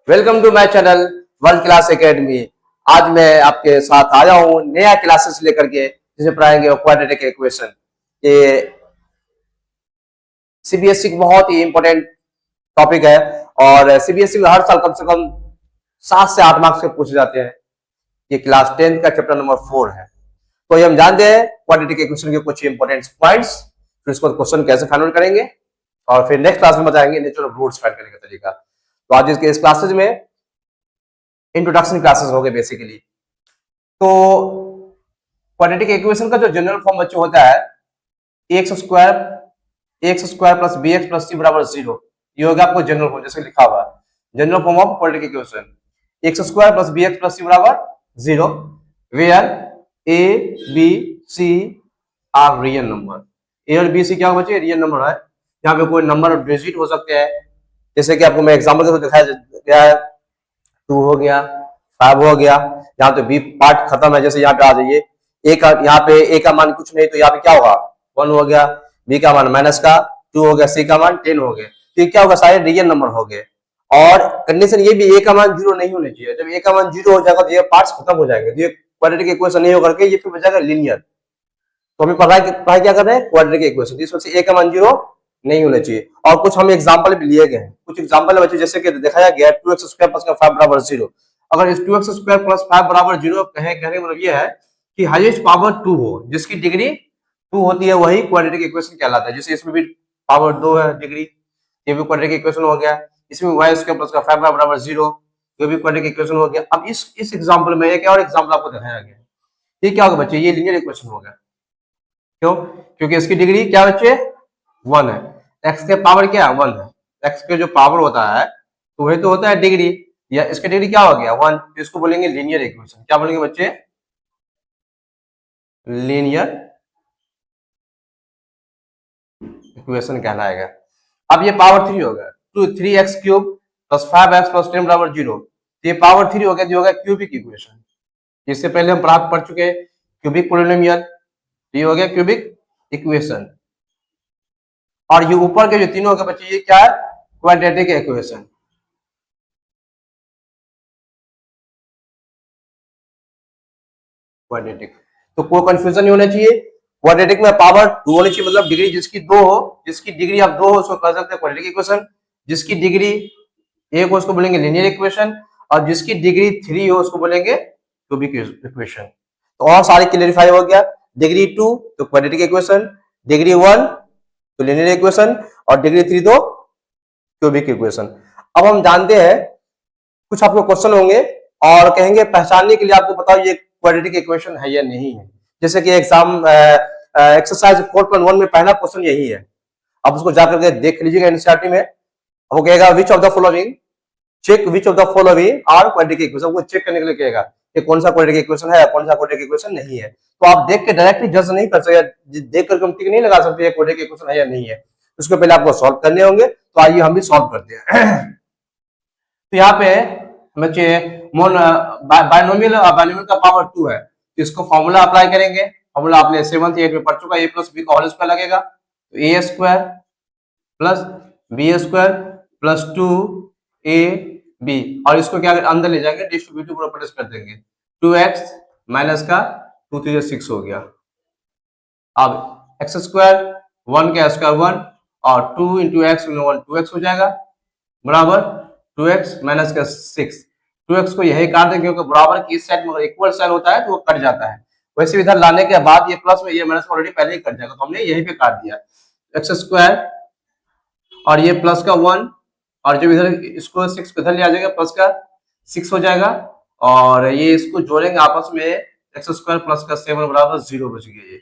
Welcome to my channel world class academy. आज मैं आपके साथ आया हूँ नया क्लासेस लेकर के, जिसे पढ़ाएंगे क्वाड्रेटिक इक्वेशन। ये सीबीएसई की बहुत ही इंपॉर्टेंट टॉपिक है और सीबीएसई में हर साल कम से कम 7 से 8 मार्क्स के पूछे जाते हैं। ये क्लास 10 का चैप्टर नंबर 4 है। तो ये हम जानते हैं क्वाड्रेटिक इक्वेशन के कुछ इंपॉर्टेंट पॉइंट्स, फिर इसको क्वेश्चन कैसे फाइंड आउट करेंगे और फिर नेक्स्ट क्लास में बताएंगे नेचुरल रूट्स फाइंड करने का तरीका। तो आज इस क्लासेज में इंट्रोडक्शन क्लासेस हो गए बेसिकली। तो क्वाड्रेटिक इक्वेशन का जो जनरल फॉर्म बच्चों होता है x square plus b x plus c बराबर 0। ये होगा आपको जनरल फॉर्म, जैसे लिखा हुआ general form of quadratic equation x square plus b x plus c बराबर 0 where a b c are real number. A और बी सी क्या बच्चे रियल नंबर है। यहाँ पे कोई नंबर डिजिट हो सकते हैं, जैसे कि आपको मैं एग्जाम्पल के दिखाया गया है 2 हो गया, 5 हो गया। यहाँ तो बी पार्ट खत्म है, जैसे यहाँ पे आ जाइए ए का, यहाँ पे ए का मान कुछ नहीं तो यहाँ पे क्या होगा 1 हो गया, बी का मान माइनस का 2 हो गया, सी का मान 10 हो गया। तो ये क्या होगा सारे रियल नंबर हो गए। और कंडीशन ये भी ए का मान 0 नहीं होना चाहिए। जब ए का मान 0 हो जाएगा तो ये पार्ट्स खत्म हो जाएंगे, तो ये क्वाड्रेटिक इक्वेशन नहीं होकर के ये फिर बचेगा लीनियर। तो अभी पढ़ाई क्या कर रहे हैं क्वाड्रेटिक इक्वेशन, इस वजह से ए का मान 0 नहीं होना चाहिए। और कुछ हम एग्जांपल भी लिए गए हैं, कुछ एग्जांपल है बच्चे, जैसे कि दिखाया गया 2x स्क्वायर प्लस 5 बराबर 0। अगर इस 2x स्क्वायर प्लस 5 बराबर 0 कहने का मतलब ये है कि हाईएस्ट पावर 2 हो, जिसकी डिग्री 2 होती है, वही क्वाड्रेटिक इक्वेशन कहलाता है। जैसे इसमें भी पावर 2 है डिग्री, ये भी क्वाड्रेटिक इक्वेशन हो गया। इसमें y स्क्वायर प्लस 5 बराबर 0, ये भी क्वाड्रेटिक इक्वेशन हो गया। अब इस एग्जांपल में एक और एग्जांपल आपको दिखाया गया, ये क्या होगा बच्चे, ये लीनियर इक्वेशन हो गया। क्यों? क्योंकि इसकी डिग्री क्या बच्चे 1 है, x के पावर क्या 1 है। x के जो पावर होता है तो वही तो होता है डिग्री, या इसका डिग्री क्या हो गया 1, तो इसको बोलेंगे लीनियर इक्वेशन। क्या बोलेंगे बच्चे, लीनियर इक्वेशन कहलाएगा। अब ये पावर 3 हो गया, 3x cube plus 5x plus 10 बराबर 0। ये पावर 3 हो गया, जो होगा क्यूबिक इक्वेशन। इससे पहले हम पढ़ चुके हैं क्यूबिक पोलिनोमियल, ये हो गया क्यूबिक इक्वेशन। और ये ऊपर के जो तीनों के बच्चे, ये क्या है क्वाड्रेटिक इक्वेशन। क्वाड्रेटिक, तो कोई कंफ्यूजन नहीं होना चाहिए। क्वाड्रेटिक में पावर 2 होनी चाहिए, मतलब डिग्री जिसकी 2 हो, जिसकी डिग्री आप 2 हो उसको कह सकते हैं क्वाड्रेटिक इक्वेशन। जिसकी डिग्री 1 हो उसको बोलेंगे लीनियर इक्वेशन, और जिसकी डिग्री 3 हो उसको बोलेंगे क्यूबिक इक्वेशन। तो और सारी क्लियरिफाई हो गया। डिग्री 2 तो क्वाड्रेटिक इक्वेशन, डिग्री 1 तो लीनियर इक्वेशन, और डिग्री 3 तो क्यूबिक इक्वेशन। अब हम जानते हैं कुछ आपको क्वेश्चन होंगे और कहेंगे पहचानने के लिए आपको बताओ ये क्वाड्रेटिक इक्वेशन है या नहीं है। जैसे कि एग्जाम एक्सरसाइज 4.1 में पहला क्वेश्चन यही है। अब उसको जाकर के देख लीजिएगा एनसीईआरटी में। वो कहेगा which of the following, check which of the following are quadratic equation. वो चेक करने के लिए कहेगा कि कौन सा क्वाड्रेटिक इक्वेशन है, कौन सा क्वाड्रेटिक इक्वेशन नहीं है। तो आप देख के डायरेक्टली जज नहीं कर सकते, देख करके हम टिक नहीं लगा सकते क्वाड्रेटिक इक्वेशन है या नहीं है। उसके पहले आपको सॉल्व करने होंगे। तो आइए हम भी सॉल्व करते हैं। तो यहाँ पे बच्चे बायनोमियल का पावर 2 है, तो इसको फॉर्मूला अप्लाई करेंगे। फॉर्मूला आपने 7th 8th में पढ़ चुका है, a प्लस बी का होल स्क्वायर लगेगा, तो a square plus b square plus 2ab, और इसको क्या अंदर ले जाएंगे डिस्ट्रीब्यूटिव प्रॉपर्टीज कर देंगे। 2x माइनस का 2 3 6 हो गया। अब एक्स स्क्वायर 1 का स्क्वायर 1 और 2 इंटू एक्स 2x हो जाएगा बराबर 2x माइनस का 6। 2x को यही काट देंगे क्योंकि बराबर की इस साइड में इक्वल साइन होता है तो वो कट जाता है। वैसे इधर लाने के बाद ये प्लस में ये माइनस ऑलरेडी पहले ही कट जाएगा, तो हमने यहीं पे काट दिया एक्स स्क्वायर और ये प्लस का 1, और जब इधर इसको 6 को इधर ले आ जाएगा प्लस का 6 हो जाएगा, और ये इसको जोड़ेंगे आपस में एक्स स्क्वायर प्लस का 7 बराबर 0 बच गया। ये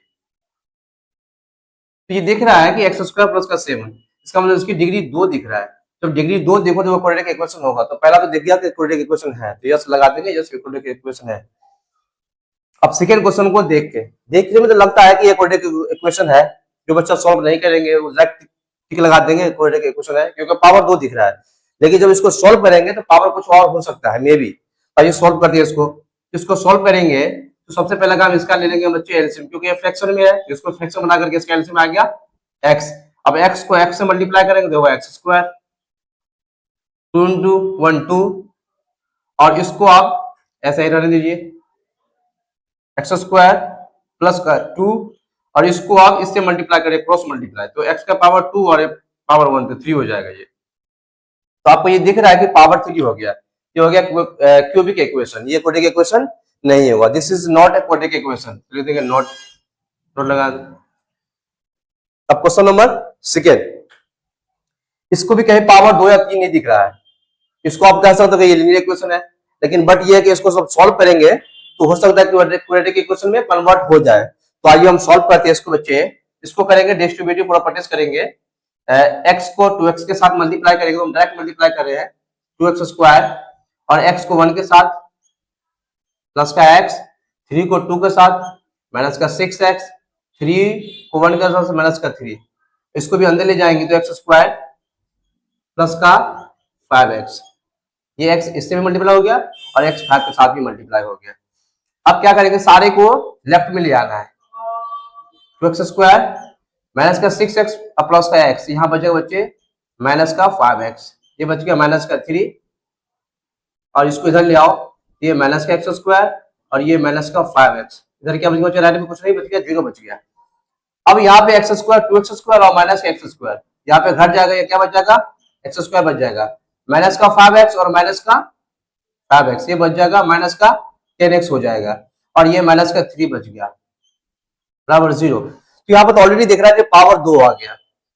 तो ये दिख रहा है कि एक्स स्क्वायर प्लस का 7, इसका मतलब इसकी डिग्री 2 दिख रहा है। जब डिग्री 2 देखो तो वो क्वाड्रेटिक इक्वेशन होगा। तो पहला तो देख गया कि क्वाड्रेटिक इक्वेशन है, तो यस लगा देंगे, यस क्वाड्रेटिक इक्वेशन है। अब सेकंड क्वेश्चन को देखने में तो लगता है कि ये क्वाड्रेटिक इक्वेशन है। जो बच्चा सॉल्व नहीं करेंगे वो डायरेक्ट टिक लगा देंगे क्वाड्रेटिक इक्वेशन है, क्योंकि पावर 2 दिख रहा है। लेकिन जब इसको सॉल्व करेंगे तो पावर कुछ और हो सकता है, मे बी। आइए सॉल्व कर दिए इसको सॉल्व करेंगे तो सबसे पहले काम इसका ले लेंगे बच्चे एलसीएम, क्योंकि ये फ्रैक्शन में है, इसको फ्रैक्शन बना करके इसका एलसीएम आ गया x। अब x को x से मल्टीप्लाई करेंगे तो होगा x स्क्वायर, 2 into 1 2 और इसको आप ऐसे ही रहने दीजिए, एक्स स्क्वायर प्लस का 2, और इसको आप इससे मल्टीप्लाई करें, क्रॉस मल्टीप्लाई, तो एक्स का पावर 2 और पावर 1 तो 3 हो जाएगा ये। तो आपको ये दिख रहा है कि पावर 3 हो गया, ये हो गया क्यूबिक इक्वेशन। ये क्वाड्रेटिक इक्वेशन नहीं होगा, this is not a quadratic equation, लिख देंगे नॉट, नोट लगा। अब क्वेश्चन नंबर सेकेंड, इसको भी कहीं पावर 2 या 3 नहीं दिख रहा है, इसको आप कह सकते हो कि ये लीनियर इक्वेशन है, लेकिन बट ये है कि इसको सब सॉल्व करेंगे तो हो सकता है कि क्वाड्रेटिक इक्वेशन में कन्वर्ट हो जाए। तो आइए हम सॉल्व करते हैं इसको बच्चे। इसको करेंगे डिस्ट्रीब्यूटिव प्रॉपर्टीज करेंगे, x को 2x के साथ मल्टीप्लाई करेंगे, हम डायरेक्ट मल्टीप्लाई कर रहे हैं 2x स्क्वायर, और x को 1 के साथ प्लस का x, 3 को 2 के साथ माइनस का 6x, 3 को 1 के साथ माइनस का 3, इसको भी अंदर ले जाएंगे तो x स्क्वायर प्लस का 5x, ये x इससे भी मल्टीप्लाई हो गया और x 5 के साथ भी मल्टीप्लाई हो गया। अब क्या करेंगे, सारे को लेफ्ट में ले आना है, 2x स्क्वायर माइनस का 6x प्लस का x, यहाँ बचेगा बच्चे माइनस का 5x, ये बच गया माइनस का 3, और इसको इधर ले आओ, ये माइनस का x स्क्वायर और ये माइनस का 5x, इधर क्या बच गया, राइट में कुछ नहीं बच गया, 0 बच गया। अब यहाँ पे x स्क्वायर 2x स्क्वायर और माइनस का x स्क्वायर यहाँ पे घट जाएगा, ये क्या बच जाएगा, x स्क्वायर बच जाएगा, माइनस का 5x और माइनस का 5x, ये बच जाएगा माइनस का 10x हो जाएगा, और ये माइनस का 3 बच गया बराबर 0। तो यहाँ पर तो ऑलरेडी दिख रहा है कि पावर 2 आ गया,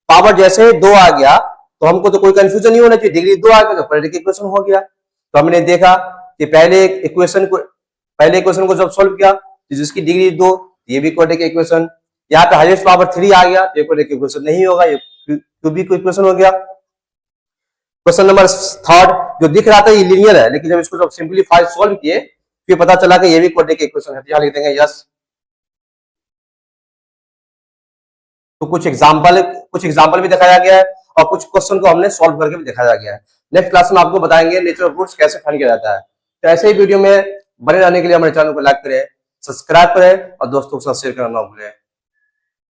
पावर जैसे ही 2 आ गया तो हमको तो कोई कंफ्यूजन नहीं होना चाहिए, डिग्री 2 आ गया तो क्वाड्रेटिक इक्वेशन हो गया। तो हमने देखा कि पहले इक्वेशन को जब सॉल्व किया तो जिसकी डिग्री 2, ये भी क्वाड्रेटिक इक्वेशन, यहाँ पे हाईएस्ट पावर 3 आ गया, ये क्वाड्रेटिक इक्वेशन नहीं होगा, ये क्यूबिक इक्वेशन हो गया। क्वेश्चन नंबर थर्ड, जो दिख रहा था ये लीनियर है, लेकिन जब इसको जब सिंपलीफाई सॉल्व किए फिर पता चला कि ये भी क्वाड्रेटिक इक्वेशन है, तो यहाँ लिख देंगे यस। तो कुछ एग्जांपल भी दिखाया गया है और कुछ क्वेश्चन को हमने सॉल्व करके भी दिखाया गया है। नेक्स्ट क्लास में आपको बताएंगे नेचर ऑफ रूट्स कैसे फाइंड किया जाता है। तो ऐसे ही वीडियो में बने रहने के लिए हमारे चैनल को लाइक करें, सब्सक्राइब करें और दोस्तों के साथ शेयर करना ना भूलें।